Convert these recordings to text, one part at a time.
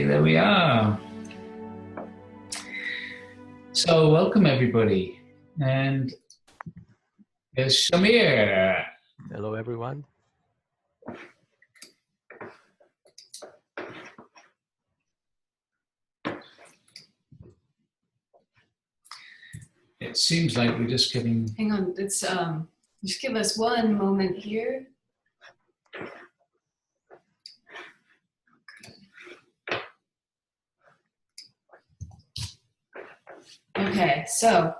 there we are. So welcome everybody, and there's Shamir. Hello everyone. It seems like we're just getting... Hang on, it's just give us one moment here. Okay, so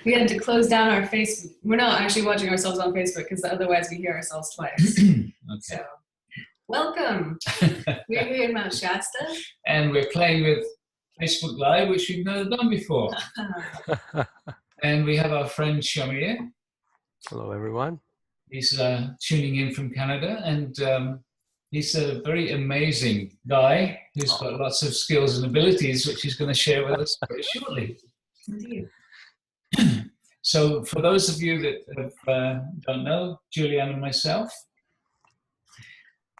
we had to close down our Facebook. We're not actually watching ourselves on Facebook because otherwise we hear ourselves twice. Okay. So, welcome. We're here in Mount Shasta. And we're playing with Facebook Live, which we've never done before. And we have our friend Shamir. Hello everyone. He's tuning in from Canada, and he's a very amazing guy who's got lots of skills and abilities, which he's going to share with us very shortly. Indeed. So for those of you that don't know, Julianne and myself,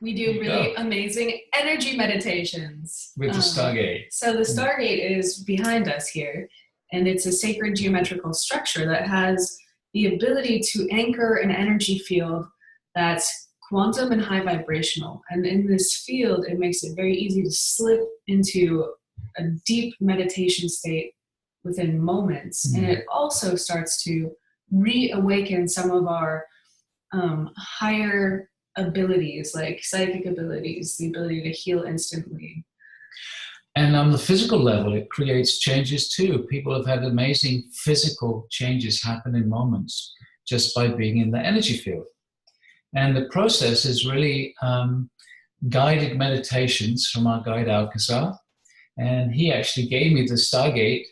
we do really amazing energy meditations. With the Stargate. So the Stargate is behind us here, and it's a sacred geometrical structure that has the ability to anchor an energy field that's quantum and high vibrational. And in this field, it makes it very easy to slip into a deep meditation state within moments. And it also starts to reawaken some of our higher abilities, like psychic abilities, the ability to heal instantly. And on the physical level, it creates changes too. People have had amazing physical changes happen in moments just by being in the energy field. And the process is really guided meditations from our guide Alcazar. And he actually gave me the Stargate,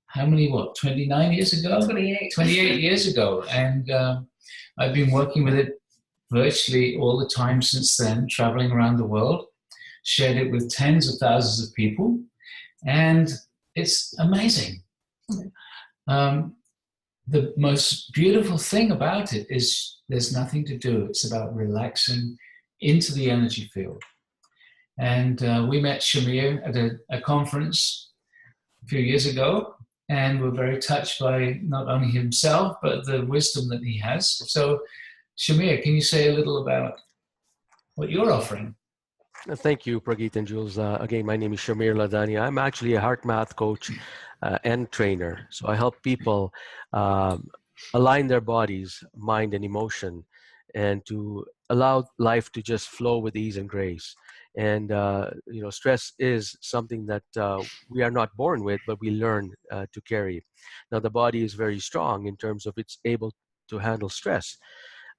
how many, 29 years ago? 28. 28 years ago. And I've been working with it virtually all the time since then, traveling around the world, shared it with tens of thousands of people. And it's amazing. The most beautiful thing about it is there's nothing to do. It's about relaxing into the energy field. And we met Shamir at a conference a few years ago, and we're very touched by not only himself, but the wisdom that he has. So, Shamir, can you say a little about what you're offering? Thank you, Pragit and Jules. Again, my name is Shamir Ladani. I'm actually a heart math coach and trainer. So I help people align their bodies, mind, and emotion, and to allow life to just flow with ease and grace. And stress is something that we are not born with, but we learn to carry. Now, the body is very strong in terms of it's able to handle stress.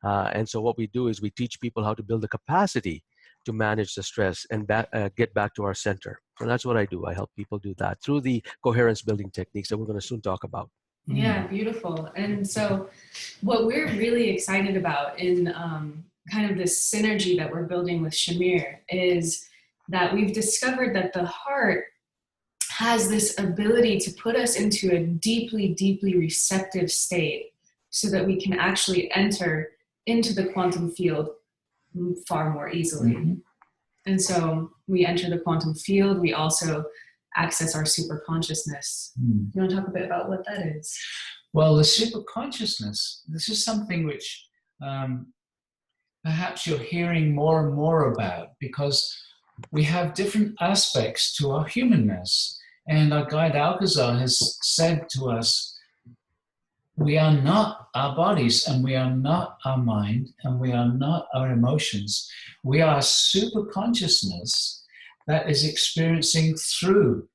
And so what we do is we teach people how to build the capacity to manage the stress and get back to our center. And that's what I do. I help people do that through the coherence building techniques that we're going to soon talk about. Yeah, beautiful. And so what we're really excited about in kind of this synergy that we're building with Shamir is that we've discovered that the heart has this ability to put us into a deeply, deeply receptive state so that we can actually enter into the quantum field far more easily. And so we enter the quantum field. We also access our superconsciousness. You want to talk a bit about what that is? Well, the superconsciousness, this is something which perhaps you're hearing more and more about, because we have different aspects to our humanness. And our guide Alcazar has said to us, we are not our bodies, and we are not our mind, and we are not our emotions. We are super consciousness that is experiencing through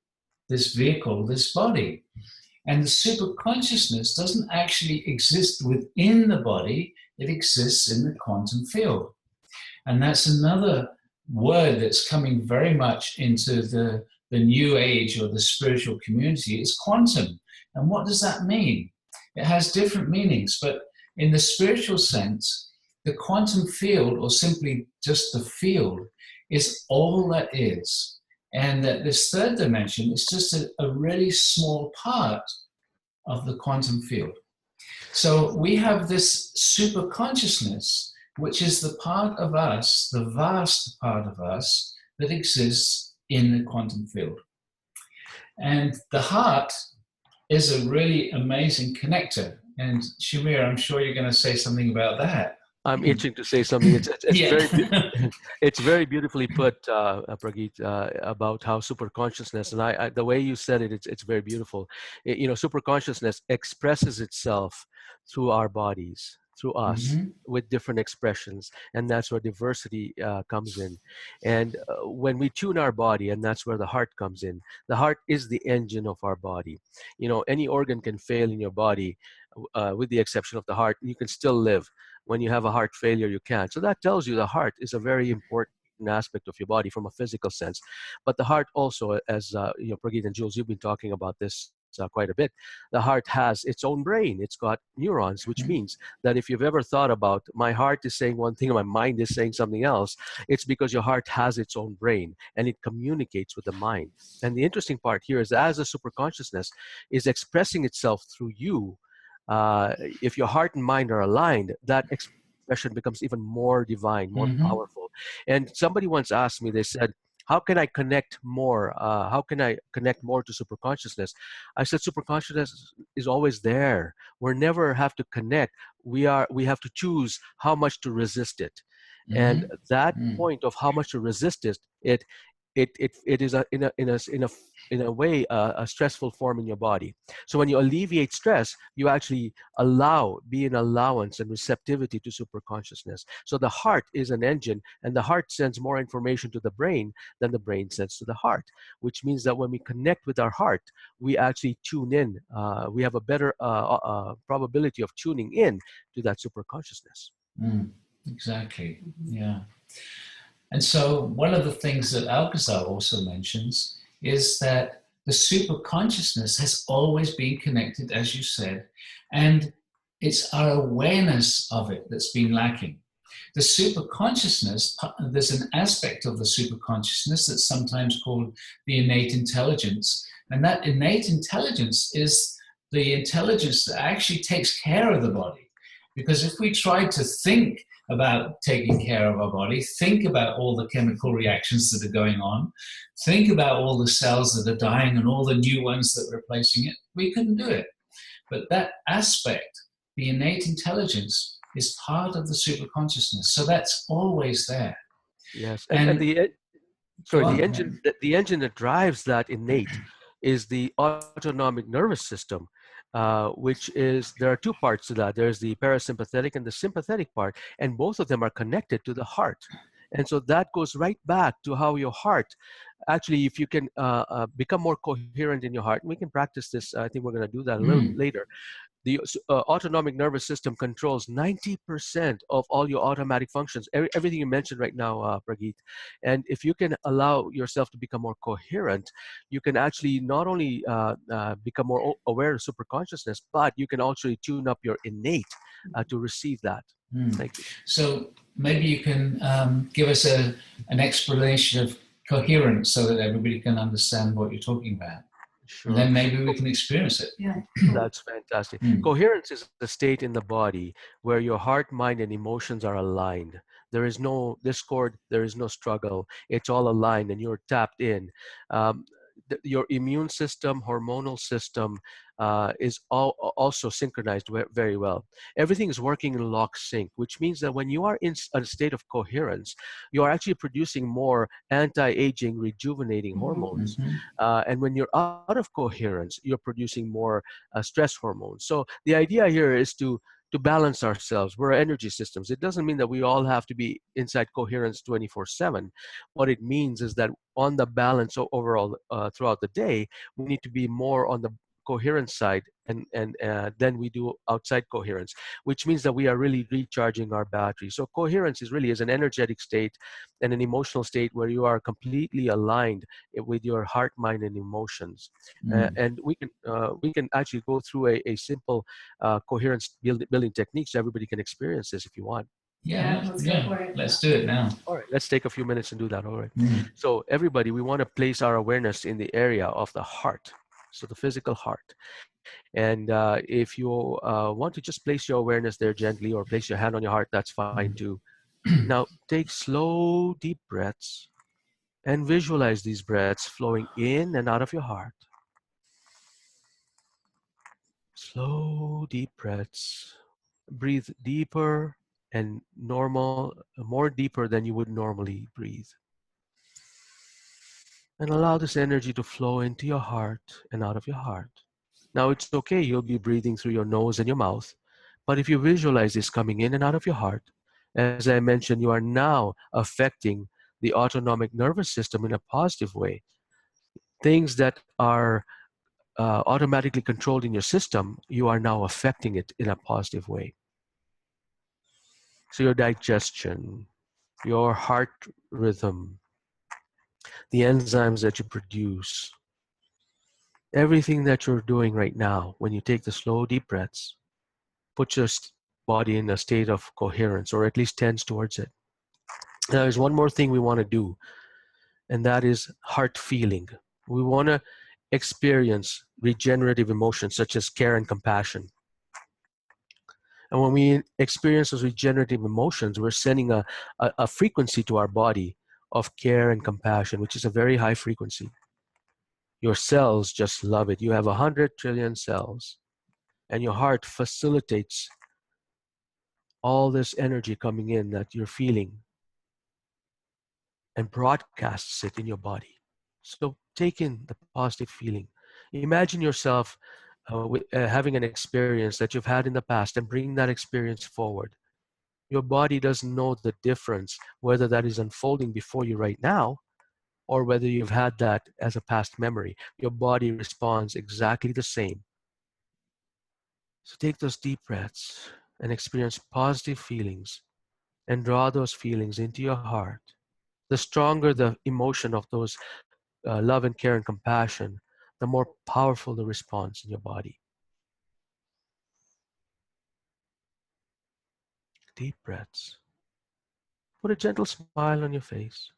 this vehicle, this body. And the super consciousness doesn't actually exist within the body, it exists in the quantum field. And that's another word that's coming very much into the new age or the spiritual community, is quantum. And what does that mean? It has different meanings, but in the spiritual sense, the quantum field, or simply just the field, is all that is. And that this third dimension is just a really small part of the quantum field. So we have this super consciousness, which is the part of us, the vast part of us, that exists in the quantum field. And the heart is a really amazing connector. And Shamir, I'm sure you're going to say something about that. I'm itching to say something. It's Yeah. it's very beautifully put, Prageet, about how superconsciousness, and I the way you said it, it's very beautiful. You know, superconsciousness expresses itself through our bodies, through us, Mhm. with different expressions, and that's where diversity comes in. And when we tune our body, and that's where the heart comes in. The heart is the engine of our body. You know, any organ can fail in your body, with the exception of the heart. You can still live. When you have a heart failure, you can't. So that tells you the heart is a very important aspect of your body from a physical sense. But the heart also, as you know, Prageet and Jules, you've been talking about this quite a bit. The heart has its own brain. It's got neurons, which means that if you've ever thought about, my heart is saying one thing and my mind is saying something else, it's because your heart has its own brain and it communicates with the mind. And the interesting part here is, as a superconsciousness is expressing itself through you, if your heart and mind are aligned, that expression becomes even more divine, more Mhm. powerful. And somebody once asked me, they said, how can I connect more? How can I connect more to superconsciousness? I said, superconsciousness is always there. We never have to connect. We have to choose how much to resist it. And Mhm. that Mhm. point of how much to resist it is in a way a stressful form in your body. So when you alleviate stress, you actually be an allowance and receptivity to superconsciousness. So the heart is an engine, and the heart sends more information to the brain than the brain sends to the heart, which means that when we connect with our heart, we actually tune in. We have a better probability of tuning in to that superconsciousness. Mm. Exactly. Yeah. And so, one of the things that Alcazar also mentions is that the superconsciousness has always been connected, as you said, and it's our awareness of it that's been lacking. The superconsciousness, there's an aspect of the superconsciousness that's sometimes called the innate intelligence. And that innate intelligence is the intelligence that actually takes care of the body. Because if we try to think about taking care of our body, think about all the chemical reactions that are going on, think about all the cells that are dying and all the new ones that are replacing it, we couldn't do it. But that aspect, the innate intelligence, is part of the superconsciousness. So that's always there. Yes, and And go the on. engine the engine that drives that innate is the autonomic nervous system, which is, there are two parts to that. There's the parasympathetic and the sympathetic part, and both of them are connected to the heart. And so that goes right back to how your heart, actually, if you can become more coherent in your heart, we can practice this. I think we're going to do that a little bit Mm, later. The autonomic nervous system controls 90% of all your automatic functions, everything you mentioned right now, Prageet. And if you can allow yourself to become more coherent, you can actually not only become more aware of superconsciousness, but you can also tune up your innate to receive that. mm. Thank you. So maybe you can give us an explanation of coherence so that everybody can understand what you're talking about. And Sure. then maybe we can experience it. Yeah. That's fantastic. Mm, Coherence is a state in the body where your heart, mind, and emotions are aligned. There is no discord, there is no struggle. It's all aligned and you're tapped in. Um, your immune system, hormonal system is also synchronized very well. Everything is working in lock sync, which means that when you are in a state of coherence, you are actually producing more anti-aging, rejuvenating hormones. mhm, And when you're out of coherence, you're producing more stress hormones. So the idea here is to balance ourselves. We're energy systems. It doesn't mean that we all have to be inside coherence 24/7. What it means is that on the balance overall throughout the day, we need to be more on the coherence side and then we do outside coherence, which means that we are really recharging our battery. So coherence is an energetic state and an emotional state where you are completely aligned with your heart, mind, and emotions. mm. And we can actually go through a simple coherence building technique so everybody can experience this if you want. Yeah, let's go for it. Let's do it now. All right, let's take a few minutes and do that. All right. Mm, So everybody, we want to place our awareness in the area of the heart. So the physical heart. And if you want to just place your awareness there gently or place your hand on your heart, that's fine too. Now take slow, deep breaths. And visualize these breaths flowing in and out of your heart. Slow, deep breaths. Breathe deeper and more deeper than you would normally breathe. And allow this energy to flow into your heart and out of your heart. Now it's okay, you'll be breathing through your nose and your mouth, but if you visualize this coming in and out of your heart, as I mentioned, you are now affecting the autonomic nervous system in a positive way. Things that are automatically controlled in your system, you are now affecting it in a positive way. So your digestion, your heart rhythm, the enzymes that you produce, everything that you're doing right now, when you take the slow, deep breaths, put your body in a state of coherence, or at least tends towards it. Now, there's one more thing we want to do, and that is heart feeling. We want to experience regenerative emotions such as care and compassion. And when we experience those regenerative emotions, we're sending a frequency to our body of care and compassion, which is a very high frequency. Your cells just love it. You have 100 trillion cells, and your heart facilitates all this energy coming in that you're feeling and broadcasts it in your body. So take in the positive feeling. Imagine yourself having an experience that you've had in the past and bringing that experience forward. Your body doesn't know the difference, whether that is unfolding before you right now or whether you've had that as a past memory. Your body responds exactly the same. So take those deep breaths and experience positive feelings and draw those feelings into your heart. The stronger the emotion of those love and care and compassion, the more powerful the response in your body. Deep breaths. Put a gentle smile on your face.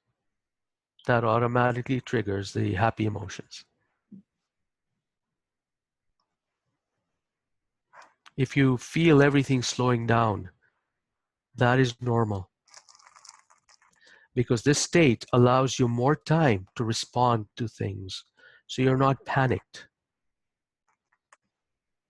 That automatically triggers the happy emotions. If you feel everything slowing down, that is normal, because this state allows you more time to respond to things, so you're not panicked.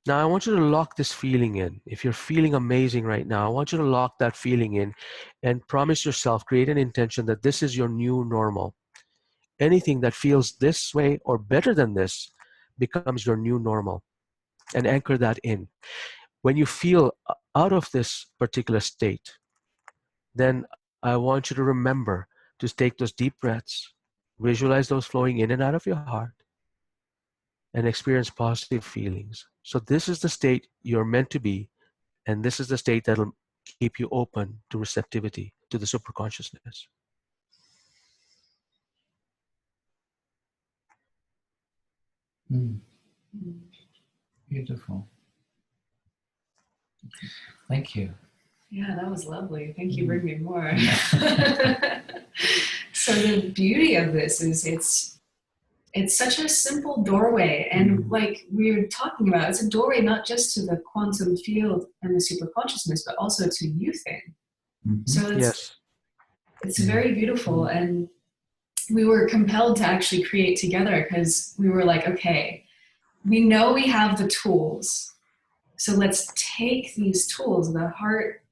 Now, I want you to lock this feeling in. If you're feeling amazing right now, I want you to lock that feeling in and promise yourself, create an intention that this is your new normal. Anything that feels this way or better than this becomes your new normal, and anchor that in. When you feel out of this particular state, then I want you to remember to take those deep breaths, visualize those flowing in and out of your heart, and experience positive feelings. So this is the state you're meant to be, and this is the state that'll keep you open to receptivity to the superconsciousness. Beautiful. Thank you. Yeah, that was lovely. Thank you. Bring me more. So the beauty of this is it's such a simple doorway, and like we were talking about, it's a doorway not just to the quantum field and the superconsciousness, but also to youthing. So it's very beautiful, and we were compelled to actually create together because we were like, okay, we know we have the tools, so let's take these tools, the heart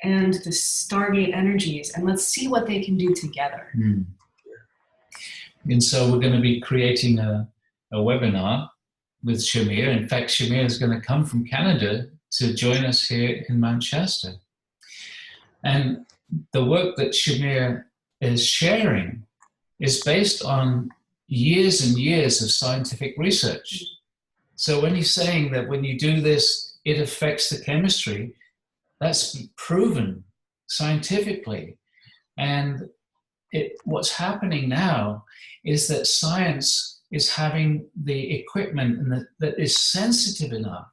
and the Stargate energies, and let's see what they can do together. And so we're going to be creating a webinar with Shamir. In fact, Shamir is going to come from Canada to join us here in Manchester. And the work that Shamir is sharing is based on years and years of scientific research. So when he's saying that when you do this, it affects the chemistry, that's proven scientifically. And what's happening now is that science is having the equipment that is sensitive enough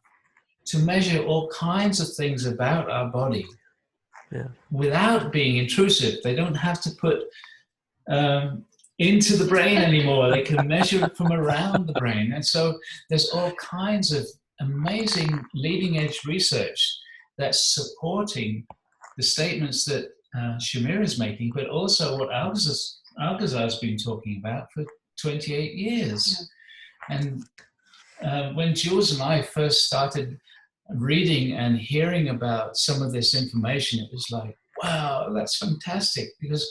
to measure all kinds of things about our body without being intrusive. They don't have to put into the brain anymore. They can measure it from around the brain. And so there's all kinds of amazing leading edge research that's supporting the statements that Shamir is making, but also what Alvis is Alcazar's been talking about for 28 years. Yeah. And when Jules and I first started reading and hearing about some of this information, it was like, wow, that's fantastic, because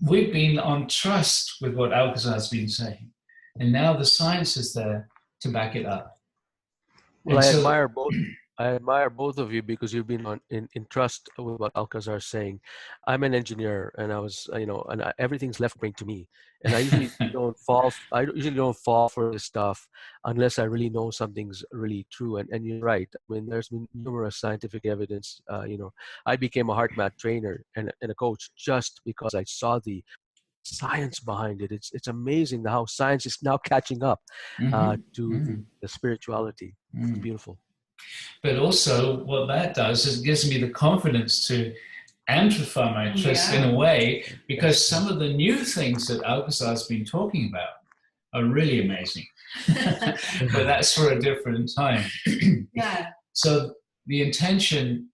we've been on trust with what Alcazar's been saying, and now the science is there to back it up. Well, I admire both. I admire both of you because you've been in trust with what Alcazar is saying. I'm an engineer, and I was, everything's left brain to me, and I usually don't fall. I usually don't fall for this stuff unless I really know something's really true. And you're right. I mean, there's been numerous scientific evidence. I became a heart math trainer and a coach just because I saw the science behind it. It's amazing how science is now catching up to the spirituality. It's beautiful. But also what that does is it gives me the confidence to amplify my trust in a way, because some of the new things that Alcazar's been talking about are really amazing. But that's for a different time. Yeah. So the intention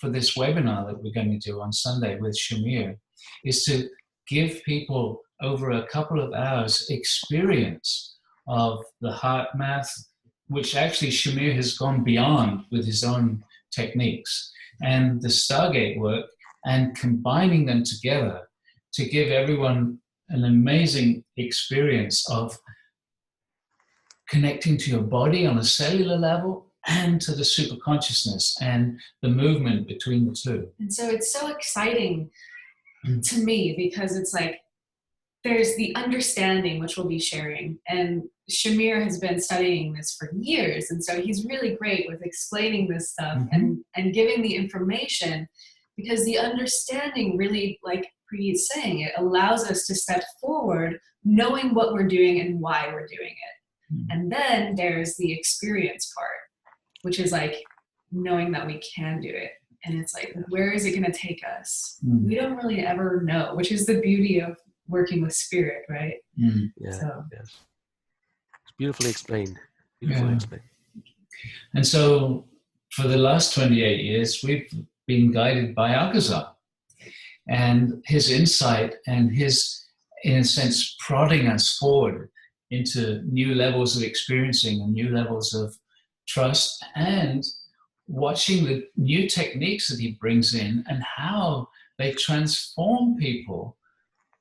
for this webinar that we're going to do on Sunday with Shamir is to give people over a couple of hours experience of the heart math, which actually Shamir has gone beyond with his own techniques, and the Stargate work, and combining them together to give everyone an amazing experience of connecting to your body on a cellular level and to the superconsciousness and the movement between the two. And so it's so exciting to me, because it's like there's the understanding, which we'll be sharing, and Shamir has been studying this for years, and so he's really great with explaining this stuff and giving the information, because the understanding really, like Preet is saying, it allows us to step forward knowing what we're doing and why we're doing it. And then there's the experience part, which is like knowing that we can do it. And it's like, where is it going to take us? We don't really ever know, which is the beauty of working with spirit, right? Yeah. So. Yes. It's beautifully explained. Beautifully explained. And so for the last 28 years, we've been guided by Alcazar and his insight and his, in a sense, prodding us forward into new levels of experiencing and new levels of trust, and watching the new techniques that he brings in and how they transform people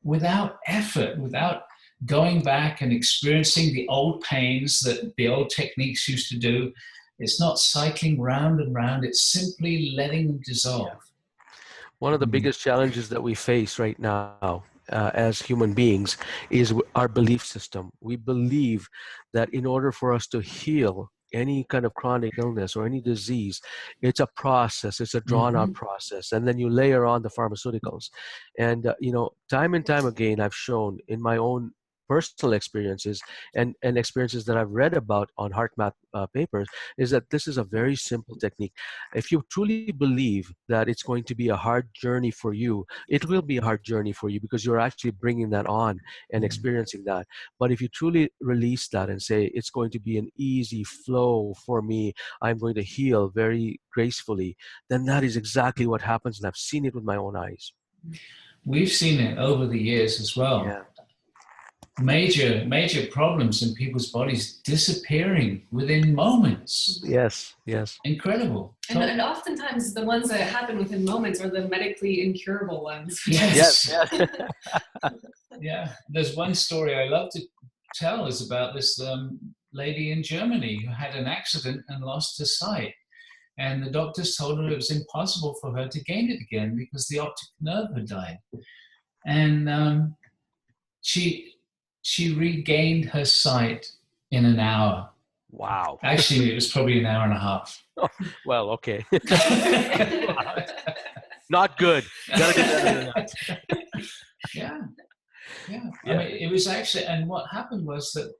without effort, without going back and experiencing the old pains that the old techniques used to do. It's not cycling round and round, it's simply letting them dissolve. One of the biggest challenges that we face right now as human beings is our belief system. We believe that in order for us to heal any kind of chronic illness or any disease, it's a process, it's a drawn out process. And then you layer on the pharmaceuticals. And, time and time again, I've shown in my own personal experiences and experiences that I've read about on heart math papers, is that this is a very simple technique. If you truly believe that it's going to be a hard journey for you, it will be a hard journey for you, because you're actually bringing that on and experiencing that. But if you truly release that and say, it's going to be an easy flow for me, I'm going to heal very gracefully, then that is exactly what happens. And I've seen it with my own eyes. We've seen it over the years as well. Yeah. Major problems in people's bodies disappearing within moments. Yes. Incredible. And oftentimes the ones that happen within moments are the medically incurable ones. Yes. Yeah. There's one story I love to tell is about this lady in Germany who had an accident and lost her sight. And the doctors told her it was impossible for her to gain it again because the optic nerve had died. And she regained her sight in an hour. Wow. Actually, it was probably an hour and a half. Oh, well, okay. Not good. Gotta get better than that. Yeah. I mean, it was actually, and what happened was that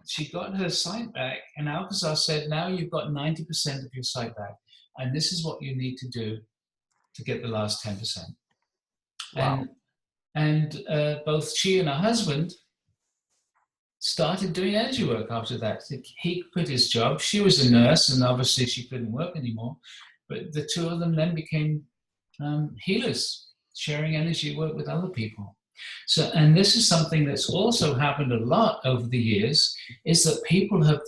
she got her sight back, and Alcazar said, now you've got 90% of your sight back, and this is what you need to do to get the last 10%. Wow. And both she and her husband started doing energy work after that. He quit his job. She was a nurse, and obviously she couldn't work anymore. But the two of them then became healers, sharing energy work with other people. So, and this is something that's also happened a lot over the years, is that people have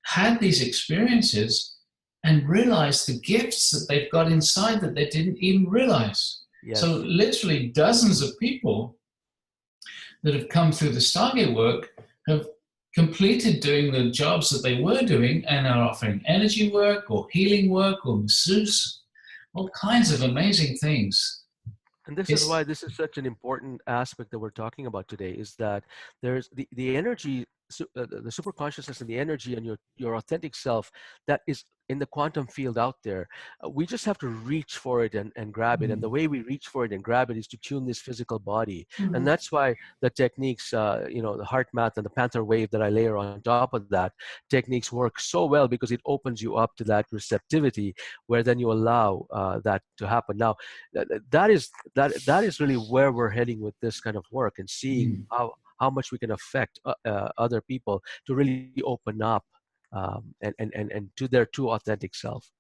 had these experiences and realized the gifts that they've got inside that they didn't even realize. Yes. So literally dozens of people that have come through the Stargate work have completed doing the jobs that they were doing and are offering energy work or healing work or masseuse, all kinds of amazing things. And this is why this is such an important aspect that we're talking about today, is that there's the energy, the super consciousness and the energy and your authentic self that is in the quantum field out there. We just have to reach for it and grab it. And the way we reach for it and grab it is to tune this physical body. And that's why the techniques, the heart math and the panther wave that I layer on top of that techniques work so well, because it opens you up to that receptivity where then you allow that to happen. Now, that is really where we're heading with this kind of work, and seeing how much we can affect other people to really open up and to their true authentic self.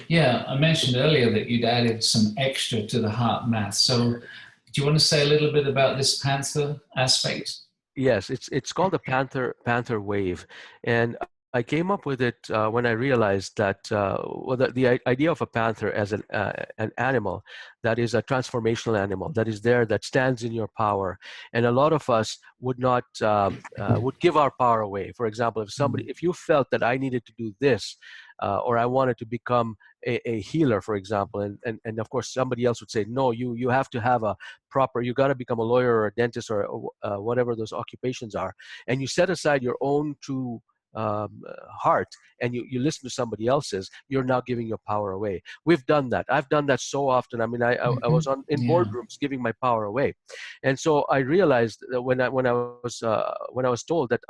Yeah, I mentioned earlier that you'd added some extra to the heart math. So do you want to say a little bit about this panther aspect? Yes, it's called the panther wave, and I came up with it when I realized that the idea of a panther as an animal that is a transformational animal that is there, that stands in your power, and a lot of us would not would give our power away. For example, if you felt that I needed to do this, or I wanted to become a healer, for example, and of course somebody else would say, no, you have to have a proper, you got to become a lawyer or a dentist or whatever those occupations are, and you set aside your own true heart and you listen to somebody else's, you're now giving your power away. We've done that. I've done that so often. I mean, I was in boardrooms giving my power away, and so I realized that when I was told that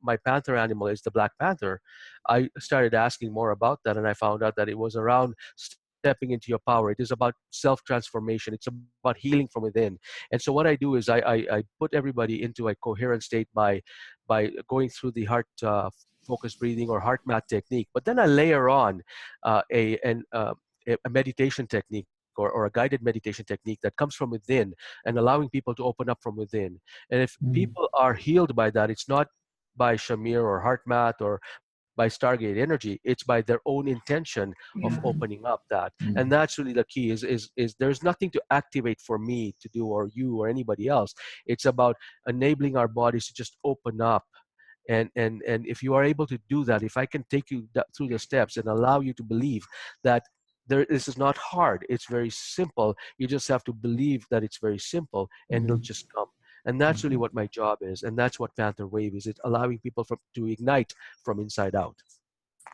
my panther animal is the Black Panther, I started asking more about that, and I found out that it was around stepping into your power. It is about self-transformation. It's about healing from within. And so what I do is I put everybody into a coherent state by going through the heart focused breathing or heart math technique. But then I layer on a meditation technique or a guided meditation technique that comes from within, and allowing people to open up from within. And if people are healed by that, it's not by Shamir or heart math or by Stargate energy, it's by their own intention of opening up that. And that's really the key, is there's nothing to activate for me to do, or you or anybody else. It's about enabling our bodies to just open up. And if you are able to do that, if I can take you through the steps and allow you to believe that this is not hard, it's very simple. You just have to believe that it's very simple, and it'll just come. And that's really what my job is, and that's what Panther Wave is. It's allowing people to ignite from inside out.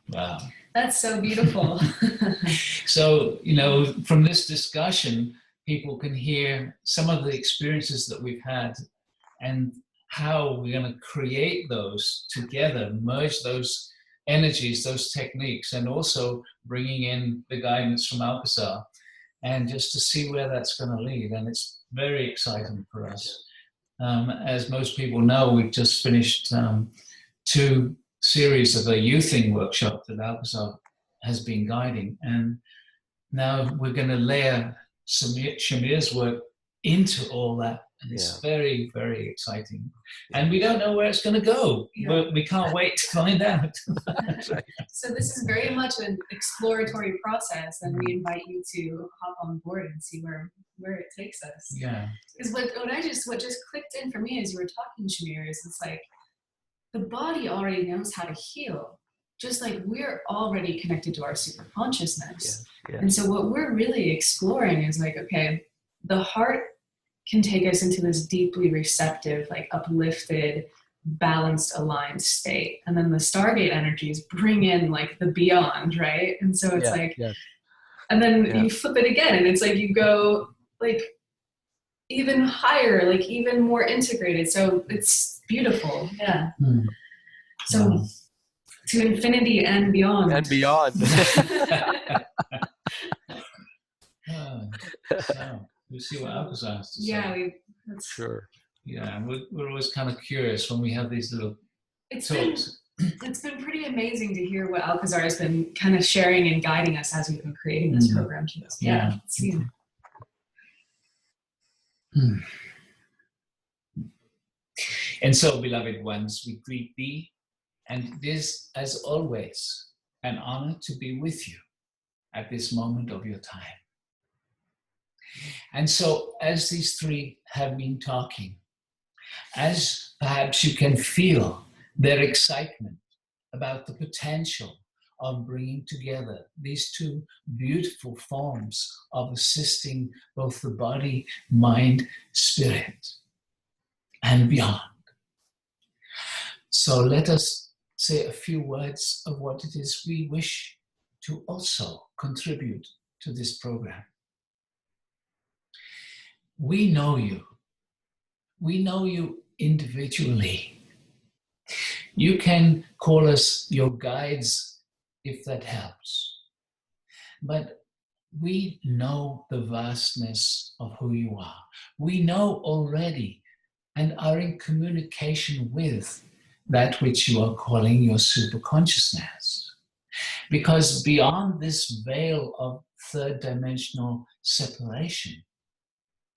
Wow. That's so beautiful. So, from this discussion, people can hear some of the experiences that we've had and how we're going to create those together, merge those energies, those techniques, and also bringing in the guidance from Alcazar, and just to see where that's going to lead. And it's very exciting for us. As most people know, we've just finished 2 series of a youthing workshop that Alcazar has been guiding. And now we're going to layer Shamir's work into all that. And it's very, very exciting. And we don't know where it's going to go. But we can't wait to find out. So this is very much an exploratory process, and we invite you to hop on board and see where it takes us. Yeah. Because what just clicked in for me as you were talking, Shamir, is it's like the body already knows how to heal, just like we're already connected to our super consciousness. And so what we're really exploring is like, okay, the heart can take us into this deeply receptive, like uplifted, balanced, aligned state. And then the Stargate energies bring in like the beyond, right? And so it's and then you flip it again, and it's like you go like even higher, like even more integrated. So it's beautiful. Yeah. So to infinity and beyond. And beyond. So we'll see what Alcazar has to say. Sure. Yeah, we're always kind of curious when we have these little talks. It's been pretty amazing to hear what Alcazar has been kind of sharing and guiding us as we've been creating this program. And so, beloved ones, we greet thee, and it is, as always, an honor to be with you at this moment of your time. And so, as these three have been talking, as perhaps you can feel their excitement about the potential of bringing together these two beautiful forms of assisting both the body, mind, spirit, and beyond. So let us say a few words of what it is we wish to also contribute to this program. We know you. We know you individually. You can call us your guides if that helps. But we know the vastness of who you are. We know already and are in communication with that which you are calling your superconsciousness. Because beyond this veil of third dimensional separation,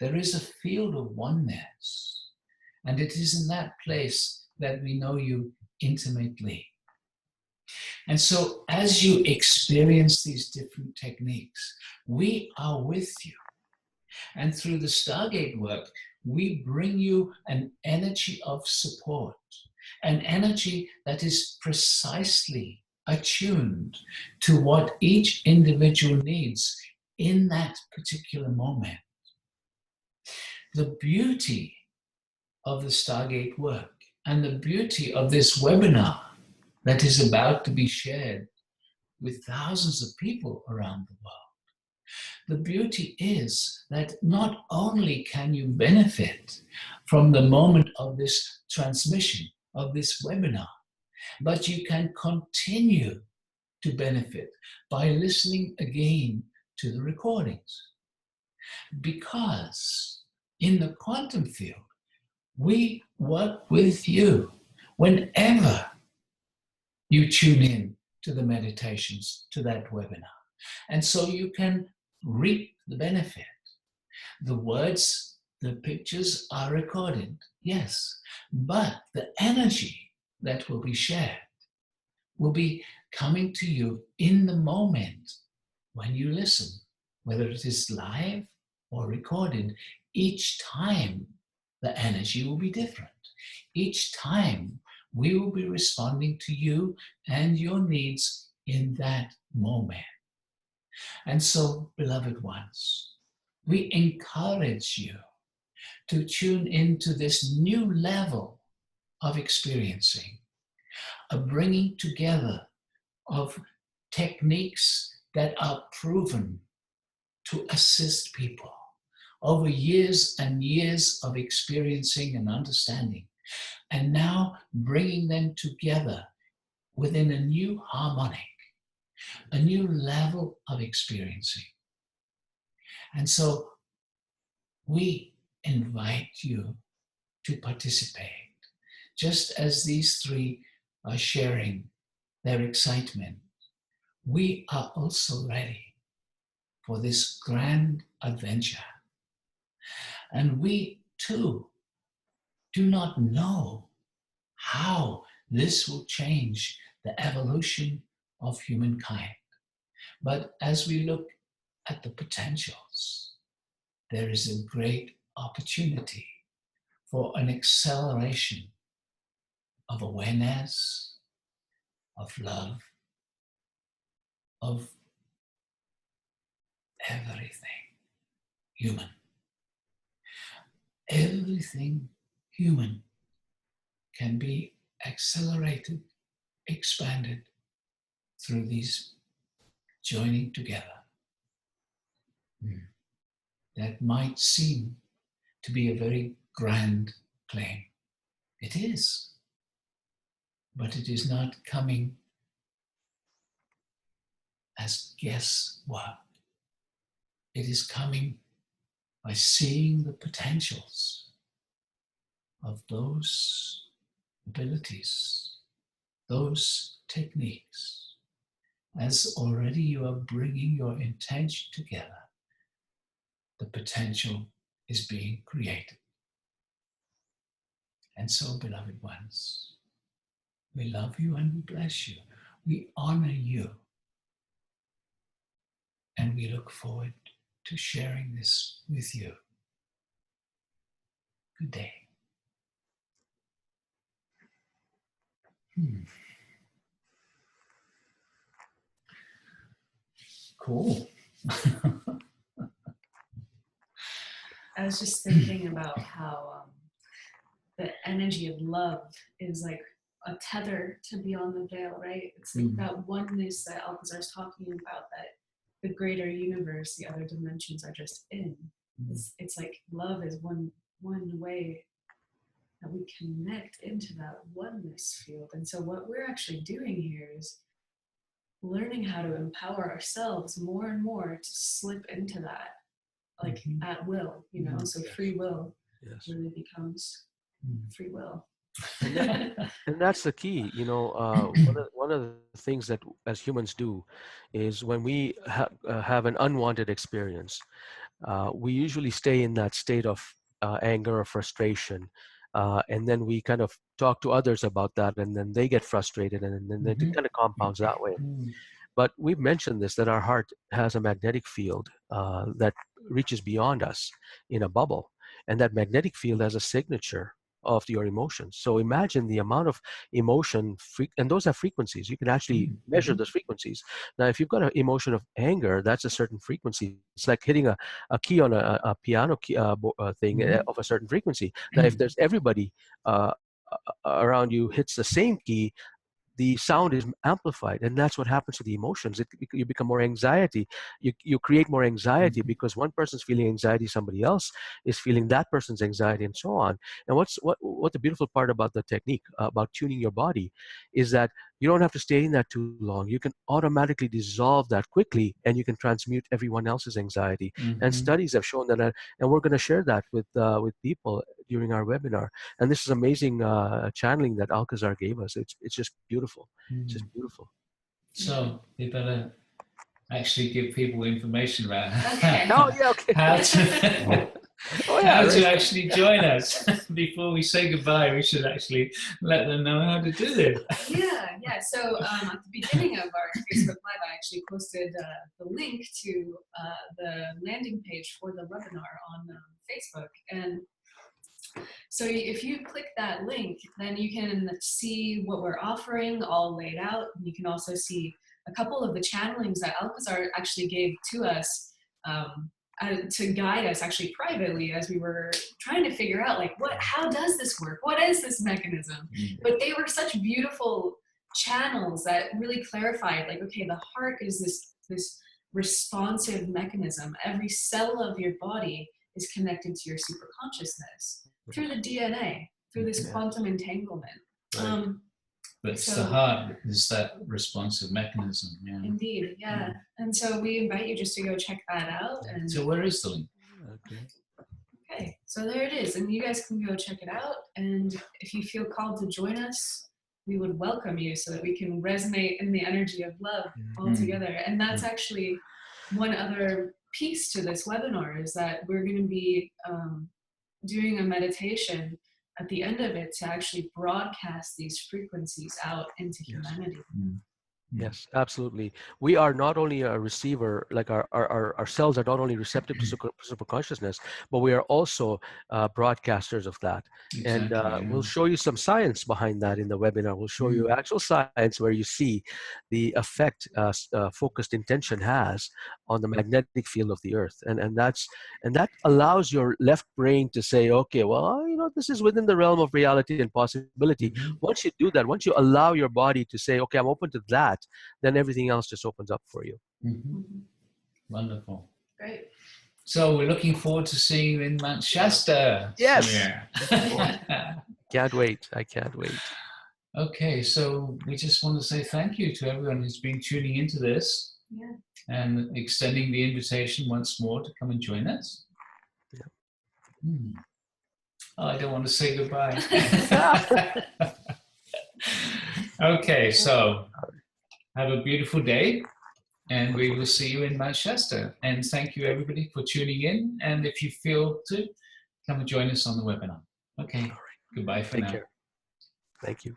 there is a field of oneness. And it is in that place that we know you intimately. And so as you experience these different techniques, we are with you. And through the Stargate work, we bring you an energy of support, an energy that is precisely attuned to what each individual needs in that particular moment. The beauty of the Stargate work and the beauty of this webinar that is about to be shared with thousands of people around the world. The beauty is that not only can you benefit from the moment of this transmission, of this webinar, but you can continue to benefit by listening again to the recordings. Because in the quantum field, we work with you whenever you tune in to the meditations, to that webinar. And so you can reap the benefit. The words, the pictures are recorded, yes, but the energy that will be shared will be coming to you in the moment when you listen, whether it is live or recorded. Each time the energy will be different. Each time we will be responding to you and your needs in that moment. And so, beloved ones, we encourage you to tune into this new level of experiencing, a bringing together of techniques that are proven to assist people over years and years of experiencing and understanding, and now bringing them together within a new harmonic, a new level of experiencing. And so we invite you to participate, just as these three are sharing their excitement. We are also ready for this grand adventure. And we too do not know how this will change the evolution of humankind. But as we look at the potentials, there is a great opportunity for an acceleration of awareness, of love, of everything human. Everything human can be accelerated, expanded through these joining together. That might seem to be a very grand claim. It is. But it is not coming as guesswork. It is coming by seeing the potentials of those abilities, those techniques. As already you are bringing your intention together, the potential is being created. And so, beloved ones, we love you and we bless you. We honor you. And we look forward to sharing this with you. Good day. Cool. I was just thinking about how the energy of love is like a tether to beyond the veil, right? It's like that oneness that Alcazar is talking about, that the greater universe, the other dimensions are just in. It's like love is one way that we connect into that oneness field. And so what we're actually doing here is learning how to empower ourselves more and more to slip into that, like at will, you know. So free will really becomes free will. And that's the key, you know. One of the things that as humans do is when we have an unwanted experience, we usually stay in that state of anger or frustration, and then we kind of talk to others about that, and then they get frustrated, and then it kind of compounds that way. But we've mentioned this, that our heart has a magnetic field that reaches beyond us in a bubble, and that magnetic field has a signature of your emotions. So imagine the amount of emotion, and those are frequencies. You can actually measure those frequencies. Now, if you've got an emotion of anger, that's a certain frequency. It's like hitting a key on a piano key, thing of a certain frequency. Now, if there's everybody around you hits the same key, the sound is amplified, and that's what happens to the emotions. You become more anxiety. You create more anxiety because one person's feeling anxiety, somebody else is feeling that person's anxiety, and so on. And what the beautiful part about the technique, about tuning your body, is that you don't have to stay in that too long. You can automatically dissolve that quickly, and you can transmute everyone else's anxiety. And studies have shown that, and we're going to share that with people during our webinar. And this is amazing channeling that Alcazar gave us. It's just beautiful. It's just beautiful. So you better actually give people information about Okay. Oh, yeah, okay. how to, how to actually join us. Before we say goodbye, we should actually let them know how to do this. Yeah. So at the beginning of our Facebook Live, I actually posted the link to the landing page for the webinar on Facebook. And so if you click that link, then you can see what we're offering all laid out. You can also see a couple of the channelings that Alcazar actually gave to us to guide us actually privately as we were trying to figure out, like, how does this work? What is this mechanism? But they were such beautiful channels that really clarified, like, okay, the heart is this responsive mechanism. Every cell of your body is connected to your superconsciousness through the DNA, through this quantum entanglement. But it's the heart is that responsive mechanism. Yeah. Indeed, yeah. And so we invite you just to go check that out. And so where is the link? Okay, so there it is. And you guys can go check it out. And if you feel called to join us, we would welcome you so that we can resonate in the energy of love all together. And that's actually one other piece to this webinar, is that we're going to be doing a meditation at the end of it to actually broadcast these frequencies out into humanity. Yes, absolutely. We are not only a receiver, like our cells are not only receptive to super consciousness, but we are also broadcasters of that. Exactly, and we'll show you some science behind that in the webinar. We'll show you actual science where you see the effect focused intention has on the magnetic field of the earth. And that allows your left brain to say, okay, well, you know, this is within the realm of reality and possibility. Once you do that, once you allow your body to say, okay, I'm open to that, then everything else just opens up for you. Wonderful. Great. So we're looking forward to seeing you in Mount Shasta. Yes. Can't wait. I can't wait. Okay, so we just want to say thank you to everyone who's been tuning into this and extending the invitation once more to come and join us. Oh, I don't want to say goodbye. Okay, so have a beautiful day, and we will see you in Mount Shasta. And thank you, everybody, for tuning in. And if you feel to, come and join us on the webinar. Okay. Goodbye for Take now. care. Thank you.